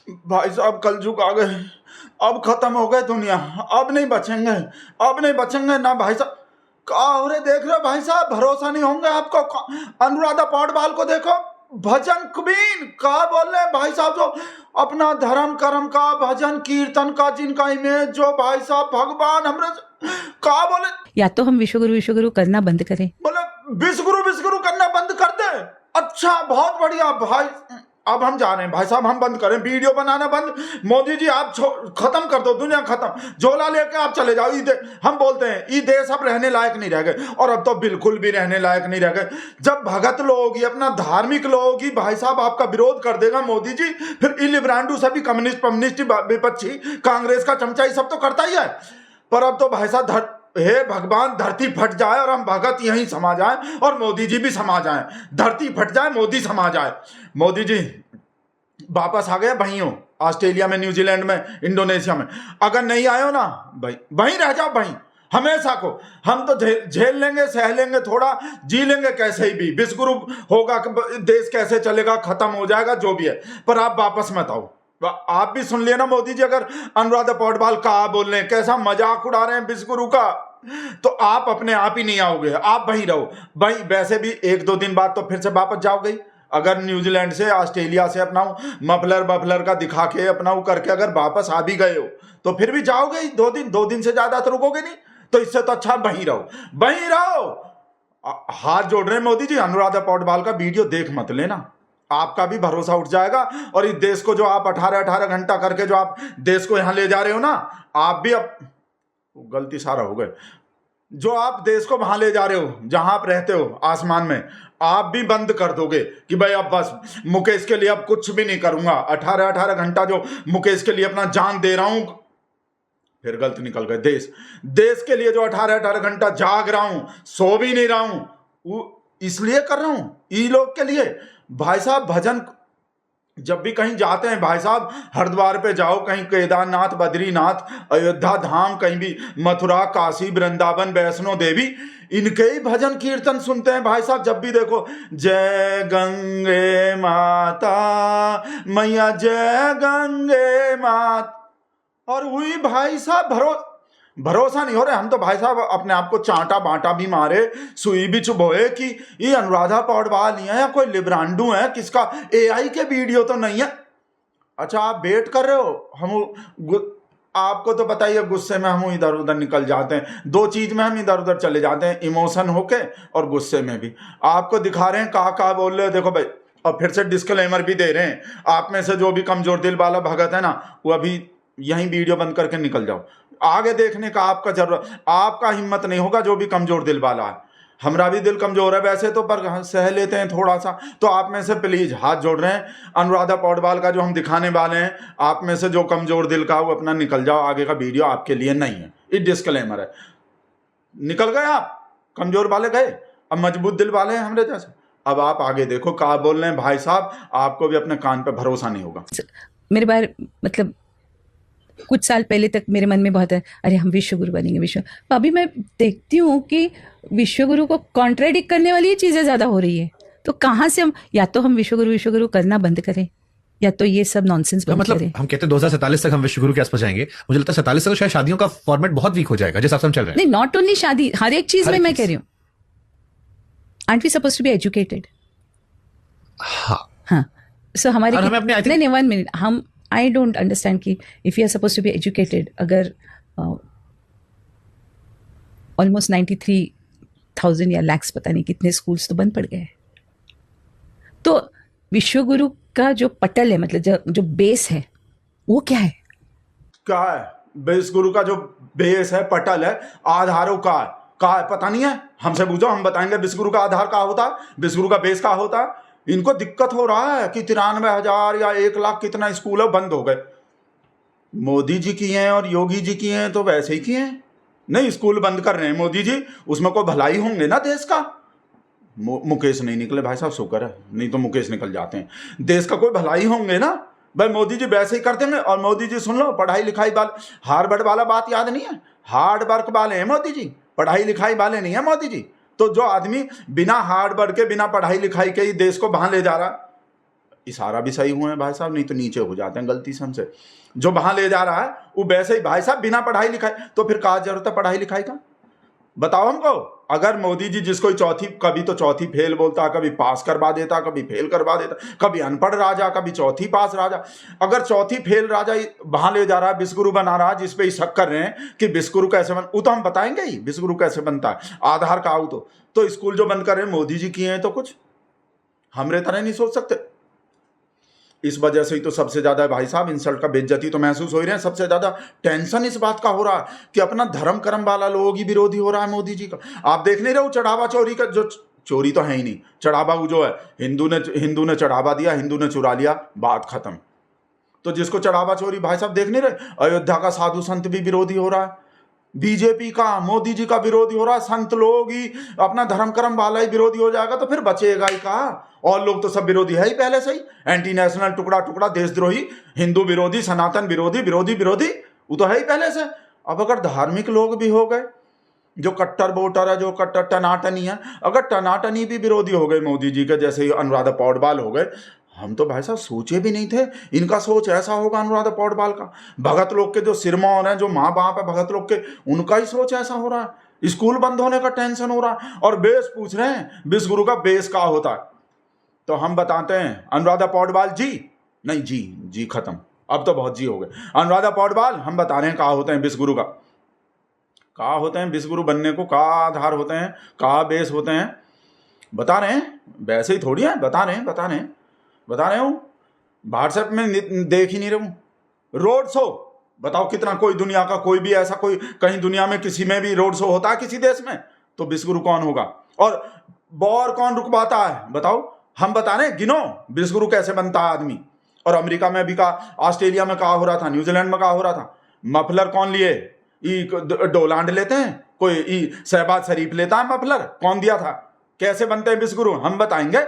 भाई साहब कलयुग आ गए, अब खत्म हो गए दुनिया, अब नहीं बचेंगे, अब नहीं बचेंगे ना भाई साहब। का हो रे, देख रहे हो भाई साहब, भरोसा नहीं होंगे आपको। अनुराधा पौडवाल को देखो, भजन क्वीन का बोल रहे हैं भाई साहब, जो अपना धर्म कर्म का भजन कीर्तन का जिनका इमेज जो भाई साहब भगवान हमरे का बोले, या तो हम विश्वगुरु करना बंद करें, बोले विश्वगुरु करना बंद कर दे। अच्छा बहुत बढ़िया भाई, अब हम जा रहे हैं भाई साहब, हम बंद करें वीडियो बनाना बंद। मोदी जी आप खत्म कर दो, दुनिया खत्म, झोला लेके आप चले जाओ। हम बोलते हैं ये देश अब रहने लायक नहीं रह गए, और अब तो बिल्कुल भी रहने लायक नहीं रह गए। जब भगत लोग ही, अपना धार्मिक लोग ही भाई साहब आपका विरोध कर देगा मोदी जी, फिर इलिब्रांडू सभी कम्युनिस्ट विपक्षी कांग्रेस का चमचा सब तो करता ही है। पर अब तो भाई साहब हे भगवान, धरती फट जाए और हम भगत यहीं समा जाए और मोदी जी भी समा जाए। धरती फट जाए, मोदी समा जाए। मोदी जी वापस आ गए भाइयों, ऑस्ट्रेलिया में, न्यूजीलैंड में, इंडोनेशिया में। अगर नहीं आए हो ना भाई, वहीं रह जाओ भाई हमेशा को। हम तो झेल लेंगे, सह लेंगे, थोड़ा जी लेंगे कैसे ही भी। विश्वगुरु होगा, देश कैसे चलेगा, खत्म हो जाएगा जो भी है, पर आप वापस मत आओ। आप भी सुन लिया ना मोदी जी, अगर अनुराधा पौडवाल का बोल रहे हैं, कैसा मजाक उड़ा रहे हैं विश्वगुरु का, तो आप अपने आप ही नहीं आओगे, आप वहीं रहो भाई। वैसे भी एक दो दिन बाद तो फिर से वापस जाओगे। अगर न्यूजीलैंड से, ऑस्ट्रेलिया से अपना मफलर का दिखा के अपना करके अगर वापस आ भी गए हो तो फिर भी जाओगे ही 2 दिन से ज्यादा तो रुकोगे नहीं। तो इससे तो अच्छा वहीं रहो, वहीं रहो। हाथ जोड़ रहे हैं मोदी जी, अनुराधा पौडवाल का वीडियो देख मत लेना, आपका भी भरोसा उठ जाएगा। और इस देश को जो आप 18 घंटा करके जो आप देश को यहां ले जा रहे हो ना, आप भी अब गलती सारा हो गए, जो आप देश को वहां ले जा रहे हो जहां आप रहते हो आसमान में, आप भी बंद कर दोगे कि भाई अब बस मुकेश के लिए अब कुछ भी नहीं करूंगा। 18 घंटा जो मुकेश के लिए अपना जान दे रहा हूं, फिर गलत निकल गए, देश के लिए जो 18 घंटा जाग रहा हूं, सो भी नहीं रहा हूं, वो इसलिए कर रहा हूं ये लोग के लिए। भाई साहब भजन जब भी कहीं जाते हैं भाई साहब, हरिद्वार पे जाओ, कहीं केदारनाथ, बद्रीनाथ, अयोध्या धाम, कहीं भी मथुरा, काशी, वृंदावन, वैष्णो देवी, इनके ही भजन कीर्तन सुनते हैं भाई साहब। जब भी देखो जय गंगे माता मैया, जय गंगे माता, और हुई भाई साहब भरोसा नहीं हो रहा। हम तो भाई साहब अपने आप को चांटा बांटा भी मारे, सुई भी चुभोए कि ये अनुराधा पौडवाल ही है या कोई लिब्रांडू है, किसका एआई के वीडियो तो नहीं है। अच्छा आप वेट कर रहे हो, हम आपको तो पता ही है, गुस्से में हम इधर उधर निकल जाते हैं। 2 चीज में हम इधर उधर चले जाते हैं, इमोशन होके और गुस्से में भी। आपको दिखा रहे हैं कहा बोल रहे हो, देखो भाई। और फिर से डिस्क्लेमर भी दे रहे हैं, आप में से जो भी कमजोर दिल वाला भगत है ना, वो अभी यहीं वीडियो बंद करके निकल जाओ। आगे देखने का आपका जरूरत, आपका हिम्मत नहीं होगा जो भी कमजोर दिल वाला है। हमारा भी दिल कमजोर है वैसे तो, पर सह लेते हैं थोड़ा सा। तो आप में से प्लीज हाथ जोड़ रहे हैं, अनुराधा पौडवाल का जो हम दिखाने वाले हैं, आप में से जो कमजोर दिल का वो अपना निकल जाओ, आगे का वीडियो आपके लिए नहीं है। ये डिस्क्लेमर है, निकल गए आप, कमजोर वाले गए, अब मजबूत दिल वाले हैं हमारे जैसे। अब आप आगे देखो क्या बोल रहे हैं भाई साहब, आपको भी अपने कान पे भरोसा नहीं होगा। मेरे बार मतलब कुछ साल पहले तक मेरे मन में बहुत है, अरे हम विश्वगुरु बनेंगे। अभी मैं देखती हूँ कि विश्वगुरु को कॉन्ट्राडिक्ट करने वाली चीजें ज्यादा हो रही है। तो कहाँ से हम, या तो हम विश्वगुरु करना बंद करें, या तो ये सब नॉनसेंस बंद करें। हम कहते हैं 2047 तक हम विश्वगुरु के आसपास जाएंगे। मुझे लगता है 47 तक तो शायद शादियों का फॉर्मेट बहुत वीक हो जाएगा, जिस हिसाब से हम चल रहे हैं। नहीं, नॉट ओनली शादी, हर एक चीज में मैं कह रही हूँ। Aren't we suppose to be educated? हाँ, सो हमारे नहीं 1 मिनट, हम आई डोंट अंडरस्टैंड कि if you are suppose to be educated, अगर ऑलमोस्ट 93,000 या लैक्स, पता नहीं कितने स्कूल्स तो बंद पड़ गए, तो विश्वगुरु का जो पटल है, मतलब जो बेस है, वो क्या है? क्या है विश्वगुरु का जो बेस है, पटल है, आधारों का है पता नहीं है, हमसे पूछो, हम बताएंगे विश्वगुरु का आधार का होता है, विश्वगुरु का बेस का होता है। इनको दिक्कत हो रहा है कि 93,000 या 1 लाख कितना स्कूल है बंद हो गए। मोदी जी किए हैं और योगी जी किए हैं तो वैसे ही किए हैं, नहीं स्कूल बंद कर रहे हैं मोदी जी, उसमें कोई भलाई होंगे ना देश का। मुकेश नहीं निकले भाई साहब, शुक्र है, नहीं तो मुकेश निकल जाते हैं। देश का कोई भलाई होंगे ना भाई, मोदी जी वैसे ही कर देंगे। और मोदी जी सुन लो, पढ़ाई लिखाई वाले, हार्वर्ड वाला बात याद नहीं है, हार्ड वर्क वाले हैं मोदी जी, पढ़ाई लिखाई वाले नहीं है मोदी जी। तो जो आदमी बिना हार्ड वर्क के, बिना पढ़ाई लिखाई के ही देश को वहां ले जा रहा, इशारा भी सही हुए हैं भाई साहब, नहीं तो नीचे हो जाते हैं गलती से हमसे। जो वहां ले जा रहा है वो वैसे ही भाई साहब बिना पढ़ाई लिखाई, तो फिर कहा जरूरत है पढ़ाई लिखाई का? बताओ हमको। अगर मोदी जी जिसको चौथी, कभी तो चौथी फेल बोलता, कभी पास करवा देता, कभी फेल करवा देता, कभी अनपढ़ राजा, कभी चौथी पास राजा। अगर चौथी फेल राजा वहां ले जा रहा है, विश्वगुरु बना रहा है, जिसपे शक कर रहे हैं कि विश्वगुरु कैसे बन, वो तो हम बताएंगे ही विश्वगुरु कैसे बनता है, आधार का आऊ तो स्कूल जो बंद कर रहे हैं मोदी जी किए हैं, तो कुछ हमरे तरह नहीं सोच सकते। इस वजह से ही तो सबसे ज्यादा भाई साहब इंसल्ट का, बेइज्जती तो महसूस हो ही रहे हैं। सबसे ज्यादा टेंशन इस बात का हो रहा है कि अपना धर्म कर्म वाला लोग ही विरोधी हो रहा है मोदी जी का। आप देख नहीं रहे हो चढ़ावा चोरी का, जो चोरी तो है ही नहीं, चढ़ावा वो जो है हिंदू ने चढ़ावा दिया, हिंदू ने चुरा लिया, बात खत्म। तो जिसको चढ़ावा चोरी भाई साहब देख नहीं रहे, अयोध्या का साधु संत भी विरोधी हो रहा है, बीजेपी का, मोदी जी का विरोधी हो रहा है, संत लोग ही, अपना धर्म कर्म वाला ही विरोधी हो जाएगा तो फिर बचेगा ही कहा? और लोग तो सब विरोधी है ही पहले से ही, एंटी नेशनल, टुकड़ा टुकड़ा, देशद्रोही, हिंदू विरोधी, सनातन विरोधी, विरोधी विरोधी, वो तो है ही पहले से। अब अगर धार्मिक लोग भी हो गए, जो कट्टर वोटर है, जो कट्टर टनाटनी है, अगर टनाटनी भी विरोधी हो गए मोदी जी के, जैसे अनुराधा पौडवाल हो गए, हम तो भाई साहब सोचे भी नहीं थे इनका सोच ऐसा होगा। अनुराधा पौडवाल का, भगत लोग के जो सिरमौर हैं, जो माँ बाप है भगत लोग के, उनका ही सोच ऐसा हो रहा है। स्कूल बंद होने का टेंशन हो रहा है और बेस पूछ रहे हैं विश्वगुरु का बेस क्या होता है। तो हम बताते हैं अनुराधा पौडवाल जी, नहीं जी खत्म, अब तो बहुत जी हो गए। अनुराधा पौडवाल, हम बता रहे हैं कहा होते हैं विश्वगुरु का, कहा होते हैं विश्वगुरु बनने को, कहा आधार होते हैं, कहा बेस होते हैं, बता रहे हैं। वैसे ही थोड़ी है, बता रहे हूँ। व्हाट्सएप में देख ही नहीं रहा हूँ। रोड शो बताओ कितना, कोई दुनिया का कोई भी ऐसा, कोई कहीं दुनिया में किसी में भी रोड शो होता है किसी देश में, तो विश्वगुरु कौन होगा? और वॉर कौन रुकवाता है बताओ? हम बता रहे हैं, गिनो विश्वगुरु कैसे बनता है आदमी। और अमेरिका में भी कहा, ऑस्ट्रेलिया में कहा हो रहा था, न्यूजीलैंड में कहा हो रहा था। मफलर कौन लिए? डोलांड लेते हैं, कोई शहबाज शरीफ लेता है मफलर, कौन दिया था? कैसे बनते हैं विश्वगुरु, हम बताएंगे।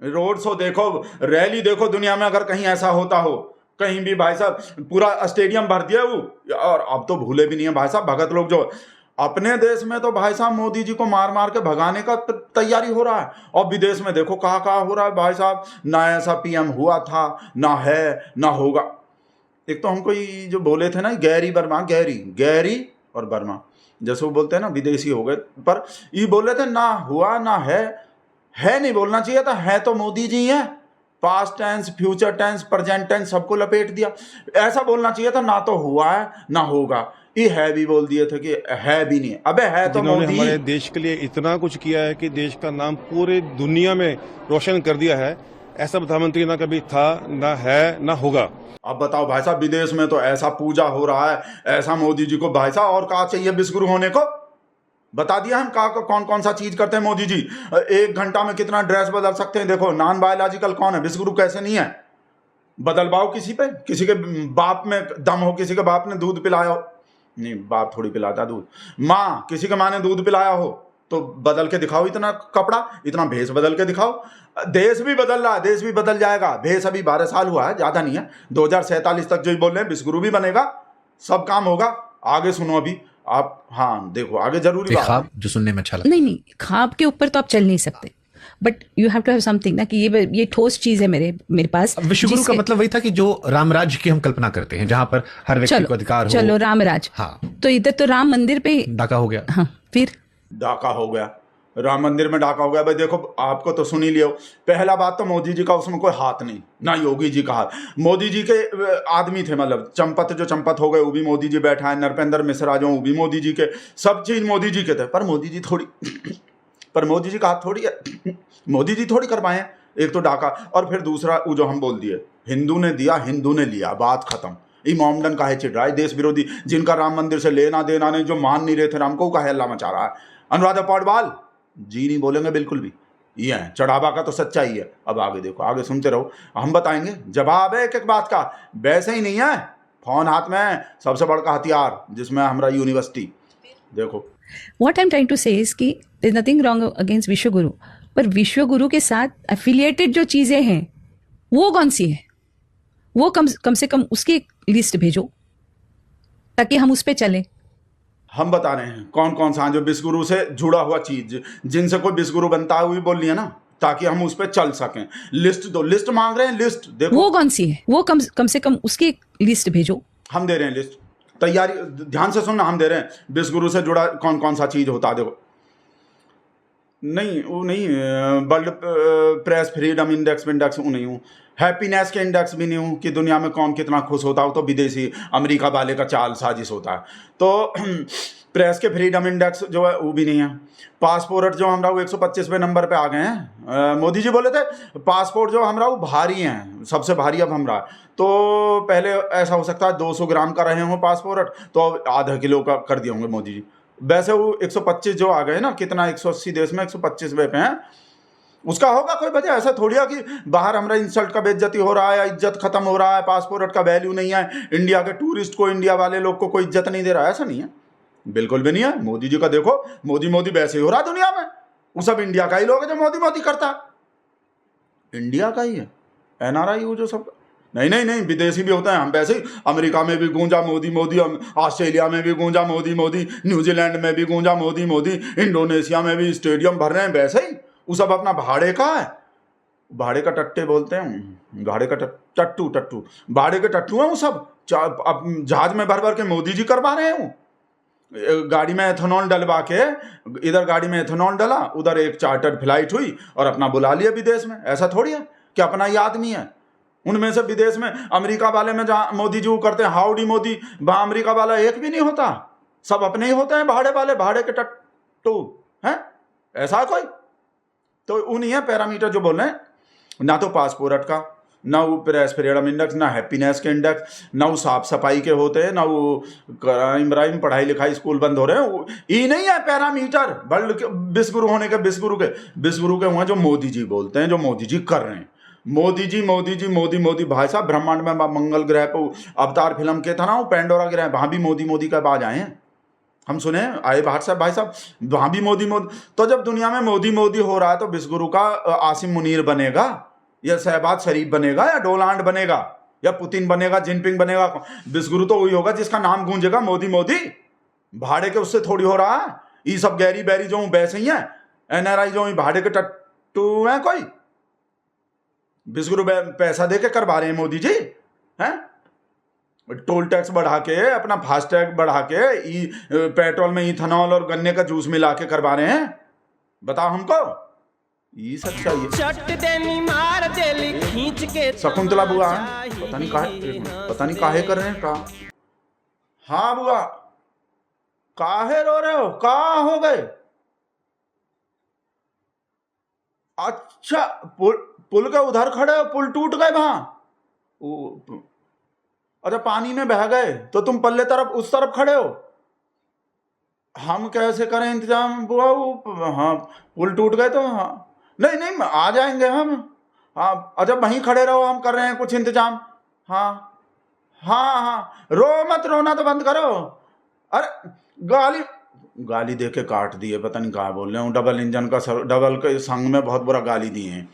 रोड शो देखो, रैली देखो, दुनिया में अगर कहीं ऐसा होता हो, कहीं भी भाई साहब पूरा स्टेडियम भर दिया वो। और अब तो भूले भी नहीं है भाई साहब भगत लोग, जो अपने देश में तो भाई साहब मोदी जी को मार मार के भगाने का तैयारी हो रहा है, और विदेश में देखो कहाँ हो रहा है भाई साहब। ना ऐसा पीएम हुआ था, ना है, ना होगा। एक तो हमको ये जो बोले थे ना गैरी और वर्मा, जैसे वो बोलते हैं ना विदेशी हो गए, पर ये बोल रहे थे ना हुआ ना है नहीं बोलना चाहिए था, है तो मोदी जी है। Past tense, future tense, present tense सबको लपेट दिया। ऐसा बोलना चाहिए था, ना तो हुआ है ना होगा, ये है भी बोल दिए थे कि है भी नहीं। अबे है तो मोदी। हमारे देश के लिए इतना कुछ किया है कि देश का नाम पूरे दुनिया में रोशन कर दिया है, ऐसा प्रधानमंत्री ना कभी था, ना है, ना होगा। अब बताओ भाई साहब, विदेश में तो ऐसा पूजा हो रहा है, ऐसा मोदी जी को भाई साहब, और कहा चाहिए विश्वगुरु होने को? बता दिया हम कौन कौन सा चीज करते हैं मोदी जी। 1 घंटा में कितना ड्रेस बदल सकते हैं। देखो नॉन बायोलॉजिकल कौन है, विश्वगुरु कैसे नहीं है? बदलवाओ किसी पे, किसी के बाप में दम हो, किसी के बाप ने दूध पिलाया हो, नहीं बाप थोड़ी पिलाता दूध, माँ, किसी के माँ ने दूध पिलाया हो, तो बदल के दिखाओ, इतना कपड़ा, इतना भेष बदल के दिखाओ। देश भी बदल रहा है, देश भी बदल जाएगा। भेष अभी 12 साल हुआ है, ज्यादा नहीं है। 2047 तक जो बोल रहे हैं विश्वगुरु भी बनेगा, सब काम होगा। आगे सुनो अभी आप, हाँ देखो आगे जरूरी बात। ख्वाब जो सुनने में अच्छा लगता नहीं ख्वाब के ऊपर तो आप चल नहीं सकते, but you have to have something ना, कि ये ठोस चीज है मेरे पास। विश्वगुरु का मतलब वही था कि जो रामराज की हम कल्पना करते हैं, जहां पर हर व्यक्ति को अधिकार हो। चलो रामराज, हाँ, तो इधर तो राम मंदिर पे डाका हो गया। हाँ, फिर डाका हो गया, राम मंदिर में डाका हो गया। भाई देखो आपको तो सुन ही लियो, पहला बात तो मोदी जी का उसमें कोई हाथ नहीं, ना योगी जी का हाथ। मोदी जी के आदमी थे, मतलब चंपत हो गए वो भी मोदी जी बैठा है, नरपेंद्र मिश्रा जो वो भी मोदी जी के, सब चीज मोदी जी के थे। पर मोदी जी का हाथ थोड़ी है, मोदी जी थोड़ी करवाए। एक तो डाका, और फिर दूसरा वो जो हम बोल दिए, हिंदू ने दिया हिंदू ने लिया, बात खत्म। ये मोमडन काहे चिढ़ रहा है, देश विरोधी, जिनका राम मंदिर से लेना देना नहीं, जो मान नहीं रहे थे राम को, काहे हल्ला मचा रहा है। अनुराधा पौडवाल जी नहीं बोलेंगे बिल्कुल भी, ये है चढ़ावा का तो सच्चाई है। अब आगे देखो, आगे सुनते रहो, हम बताएंगे। जवाब है एक एक बात का, वैसे ही नहीं है। फोन हाथ में है, सबसे बड़ा हथियार, जिसमें हमारा यूनिवर्सिटी। देखो what I am trying to say is कि there is nothing wrong against विश्वगुरु, पर विश्वगुरु के साथ एफिलिएटेड जो चीजें हैं वो कौन सी है, वो कम से कम उसकी एक लिस्ट भेजो ताकि हम उस पर चलें। हम बता रहे हैं कौन कौन सा जो विश्वगुरु से जुड़ा हुआ चीज, जिनसे कोई विश्वगुरु बनता है, वो भी बोल लिया ना, ताकि हम उस पर चल सकें। लिस्ट दो, लिस्ट मांग रहे हैं, लिस्ट देखो। वो कौन सी है? वो कम से कम उसकी एक लिस्ट भेजो। हम दे रहे हैं लिस्ट, तैयारी, ध्यान से सुनना, हम दे रहे हैं। विश्वगुरु से जुड़ा कौन कौन सा चीज होता है देखो। नहीं वो नहीं, वर्ल्ड प्रेस फ्रीडम इंडेक्स वो नहीं हूँ, हैप्पीनेस के इंडेक्स भी नहीं हूँ कि दुनिया में कौन कितना खुश होता हो, तो विदेशी अमेरिका वाले का चाल साजिश होता है। तो प्रेस के फ्रीडम इंडेक्स जो है वो भी नहीं है। पासपोर्ट जो हमरा वो 125वें नंबर पे आ गए हैं। मोदी जी बोले थे पासपोर्ट जो हमरा वो भारी हैं, सबसे भारी अब हमरा। तो पहले ऐसा हो सकता है 200 ग्राम का रहे हों पासपोर्ट, तो अब आधा किलो का कर दिए होंगे मोदी जी। वैसे वो 125 जो आ गए ना, कितना 180 देश में 125वें पे हैं, उसका होगा कोई वजह। ऐसा थोड़ी है कि बाहर हमारा इंसल्ट का बेइज्जती हो रहा है या इज्जत खत्म हो रहा है, पासपोर्ट का वैल्यू नहीं है, इंडिया के टूरिस्ट को, इंडिया वाले लोग को कोई इज्जत नहीं दे रहा है, ऐसा नहीं है, बिल्कुल भी नहीं है। मोदी जी का देखो, मोदी मोदी वैसे ही हो रहा है दुनिया में। वो सब इंडिया का ही लोग है जो मोदी मोदी करता है, इंडिया का ही है, NRI वो जो सब। नहीं नहीं नहीं, विदेशी भी होते हैं। हम वैसे ही अमेरिका में भी गूंजा मोदी मोदी, ऑस्ट्रेलिया में भी गूंजा मोदी मोदी, न्यूजीलैंड में भी गूंजा मोदी मोदी, इंडोनेशिया में भी स्टेडियम भर रहे हैं वैसे ही। वो सब अपना भाड़े का है, भाड़े का टट्टे बोलते हैं, भाड़े का टट्टू टट्टू, भाड़े के टट्टू हैं वो सब। अब जहाज में भर भर के मोदी जी करवा रहे हैं। वो गाड़ी में एथेनॉल डलवा के, इधर गाड़ी में एथेनॉल डला, उधर एक चार्टर्ड फ्लाइट हुई और अपना बुला लिया विदेश में। ऐसा थोड़ी है कि अपना ही आदमी है। उनमें से विदेश में अमेरिका वाले में जहाँ मोदी जी वो करते हैं हाउडी मोदी, वहाँ अमेरिका वाला एक भी नहीं होता, सब अपने ही होते हैं भाड़े वाले, भाड़े के टट्टू हैं। ऐसा है कोई? तो वो नहीं है पैरामीटर जो बोल रहे हैं, ना तो पासपोर्ट का, ना वो प्रेस फ्रीडम इंडेक्स, ना हैप्पीनेस के इंडेक्स, ना वो साफ सफाई के होते हैं, ना वो क्राइम ब्राइम, पढ़ाई लिखाई, स्कूल बंद हो रहे हैं। ये नहीं है पैरामीटर वर्ल्ड के विश्वगुरु होने के। विश्वगुरु के हुए जो मोदी जी बोलते हैं, जो मोदी जी कर रहे हैं। मोदी जी मोदी जी मोदी मोदी, भाई साहब ब्रह्मांड में मंगल ग्रह पर अवतार फिल्म के था ना, वो पेंडोरा ग्रह, वहाँ भी मोदी मोदी का आवाज आए हैं, हम सुने आए बाहर से भाई साहब, वहाँ भी मोदी मोदी। तो जब दुनिया में मोदी मोदी हो रहा है, तो विश्वगुरु का आसिम मुनीर बनेगा या शहबाज शरीफ बनेगा या डोनाल्ड बनेगा या पुतिन बनेगा, जिनपिंग बनेगा? विश्वगुरु तो वही होगा जिसका नाम गूंजेगा मोदी मोदी। भाड़े के उससे थोड़ी हो रहा है। ये सब गैरी बैरी जो वैसे ही है, NRI जो भाड़े के टट्टू है कोई। विश्वगुरु पैसा दे के करवा रहे हैं मोदी जी, हैं? टोल टैक्स बढ़ा के, अपना फास्टैग बढ़ा के, पेट्रोल में इथेनॉल और गन्ने का जूस मिला के करवा रहे हैं। बताओ हमको, ये सच्चाई है। शकुंतला बुआ पता नहीं काहे कर रहे हैं का। हाँ बुआ, काहे रो रहे हो, कहाँ हो गए? अच्छा, पुल के उधर खड़े हो, पुल टूट गए वहां। अच्छा, पानी में बह गए तो तुम पल्ले तरफ उस तरफ खड़े हो। हम कैसे करें इंतजाम बुआ? हाँ, पुल टूट गए तो हाँ, नहीं नहीं आ जाएंगे हम। हाँ अच्छा, वहीं खड़े रहो, हम कर रहे हैं कुछ इंतजाम। हाँ हाँ हाँ, रो मत, रोना तो बंद करो। अरे गाली दे के काट दिए, पता नहीं कहाँ बोल रहे हूँ। डबल इंजन का डबल के संग में बहुत बुरा गाली दिए हैं।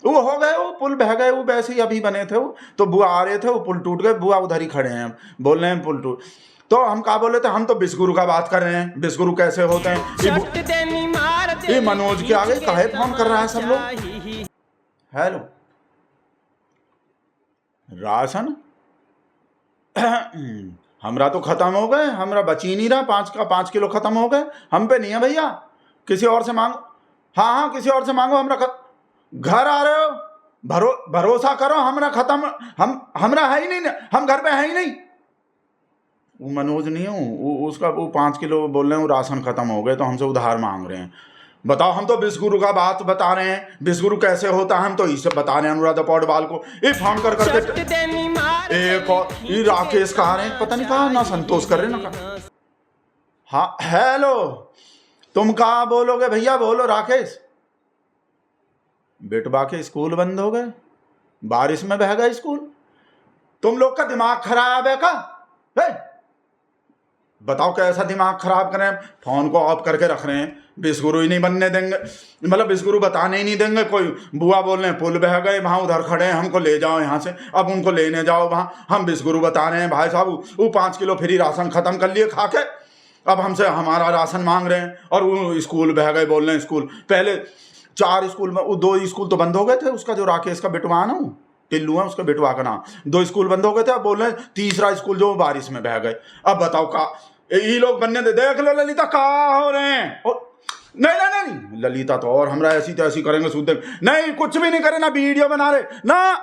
वो हो गए, वो पुल बह गए, वो वैसे ही अभी बने थे। वो तो बुआ आ रहे थे, वो पुल टूट गए, बुआ उधर ही खड़े हैं, बोल रहे हैं पुल टूट। तो हम कहा बोले थे, हम तो विश्वगुरु का बात कर रहे हैं। विश्वगुरु कैसे होते हैं? ये मनोज के आगे काहे फोन कर रहा है सब लोग? हेलो, राशन हमरा तो खत्म हो गए, हमरा बची नहीं रहा। 5 किलो खत्म हो गए। हम पे नहीं है भैया, किसी और से मांगो। हाँ हाँ, किसी और से मांगो। हमरा घर आ रहे हो, भरोसा करो, हमरा खत्म, हमरा है ही नहीं, हम घर पे है ही नहीं। वो मनोज नहीं हूँ, उसका वो 5 किलो बोल रहे हैं, वो राशन खत्म हो गए तो हमसे उधार मांग रहे हैं। बताओ, हम तो विश्वगुरु का बात बता रहे हैं, विश्वगुरु कैसे होता है हम तो इसे बता रहे हैं। अनुराधा पौडवाल को ये फोन कर करके एक और ये राकेश कहा रहे हैं, पता नहीं कहा, ना संतोष कर रहे ना कहा। हाँ हेलो, तुम कहा बोलोगे भैया? बोलो राकेश। बेटवा के स्कूल बंद हो गए, बारिश में बह गए स्कूल। तुम लोग का दिमाग खराब है का? बताओ कैसा दिमाग खराब करें? फोन को ऑफ करके रख रहे हैं। विश्वगुरु ही नहीं बनने देंगे, मतलब विश्वगुरु बताने ही नहीं देंगे। कोई बुआ बोल रहे हैं पुल बह गए, वहाँ उधर खड़े हैं, हमको ले जाओ यहाँ से, अब उनको लेने जाओ वहाँ। हम विश्वगुरु बता रहे हैं भाई साहब, वो 5 किलो फ्री राशन खत्म कर लिए खा के, अब हमसे हमारा राशन मांग रहे हैं। और वो स्कूल बह गए बोल रहे हैं। स्कूल पहले 4 स्कूल में, 2 स्कूल तो बंद हो गए थे, उसका जो राकेश का बेटवा है ना, टिल्लू है उसका बेटवा का नाम, 2 स्कूल बंद हो गए थे, अब बोल रहे हैं 3रा स्कूल जो बारिश में बह गए। अब बताओ का ये लोग बनने दे, देख लो ललिता कहाँ हो रहे हैं। और नहीं ललिता तो और हमरा ऐसी तो ऐसी करेंगे, नहीं कुछ भी नहीं करे, ना वीडियो बना रहे ना